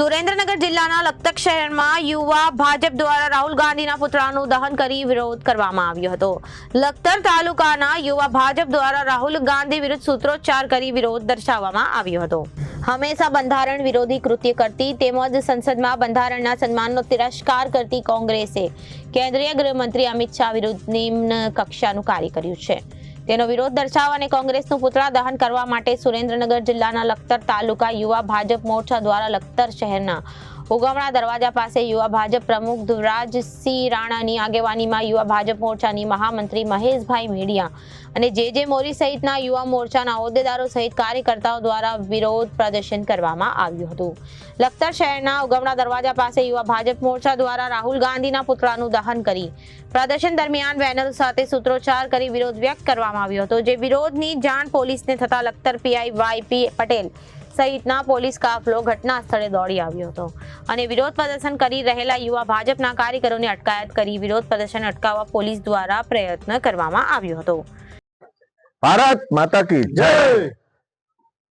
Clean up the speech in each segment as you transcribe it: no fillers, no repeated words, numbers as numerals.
સુરેન્દ્રનગર જિલ્લાના લખતર શહેરમાં યુવા ભાજપ દ્વારા રાહુલ ગાંધીના પુતળાનું દહન કરી વિરોધ કરવામાં આવ્યો હતો। લખતર તાલુકાના યુવા ભાજપ દ્વારા રાહુલ ગાંધી વિરુદ્ધ સૂત્રોચ્ચાર કરી વિરોધ દર્શાવવામાં આવ્યો હતો। હંમેશા બંધારણ વિરોધી કૃત્ય કરતી તેમજ સંસદમાં બંધારણના સન્માનનો તિરસ્કાર કરતી કોંગ્રેસે કેન્દ્રીય ગૃહમંત્રી અમિત શાહ વિરુદ્ધ નિમ્ન કક્ષાનું કાર્ય કર્યું છે। તેનો વિરોધ દર્શાવવા અને કોંગ્રેસનું પુતળા દહન કરવા માટે સુરેન્દ્રનગર જિલ્લાના લખતર તાલુકા યુવા ભાજપ મોરચા દ્વારા લખતર શહેરના ઉગમણા દરવાજા પાસે યુવા ભાજપ પ્રમુખ ધુવરાજસિંહ રાણાની આગેવાનીમાં યુવા ભાજપ મોરચાની મહામંત્રી મહેશભાઈ મેડિયા અને જે મોરી સહિતના યુવા મોરચાના હોદ્દેદારો સહિત કાર્યકર્તાઓ દ્વારા વિરોધ પ્રદર્શન કરવામાં આવ્યું હતું। લખતર શહેરના ઉગમણા દરવાજા પાસે યુવા ભાજપ મોરચા દ્વારા રાહુલ ગાંધીના પુતળાનું દહન કરી પ્રદર્શન દરમિયાન બેનરો સાથે સૂત્રોચ્ચાર કરી વિરોધ વ્યક્ત કરવામાં આવ્યો હતો। જે વિરોધની જાણ પોલીસને થતા લખતર પીઆઈ વાયપી પટેલ સહિતના પોલીસ કાફલો ઘટના સ્થળે દોડી આવ્યો હતો અને વિરોધ પ્રદર્શન કરી રહેલા યુવા ભાજપના કાર્યકરોની અટકાયત કરી વિરોધ પ્રદર્શન અટકાવવા પોલીસ દ્વારા પ્રયત્ન કરવામાં આવ્યો હતો। ભારત માતા કી જય।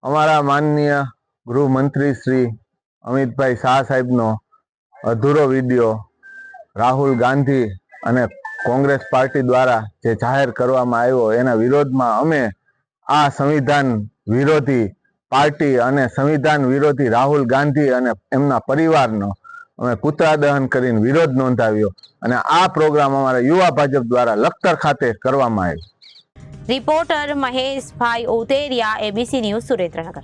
અમારા માનનીય ગૃહમંત્રી શ્રી અમિતભાઈ શાહ સાહેબનો અધૂરો વિડીયો રાહુલ ગાંધી અને કોંગ્રેસ પાર્ટી દ્વારા જે જાહેર કરવામાં આવ્યો એના વિરોધમાં અમે આ સંવિધાન વિરોધી પાર્ટી અને સંવિધાન વિરોધી રાહુલ ગાંધી અને એમના પરિવારનો અમે પુતળા દહન કરીને વિરોધ નોંધાવ્યો અને આ પ્રોગ્રામ અમારા યુવા ભાજપ દ્વારા લખતર ખાતે કરવામાં આવ્યો। રિપોર્ટર મહેશભાઈ ઓતેરિયા, એબીસી ન્યૂઝ, સુરેન્દ્રનગર।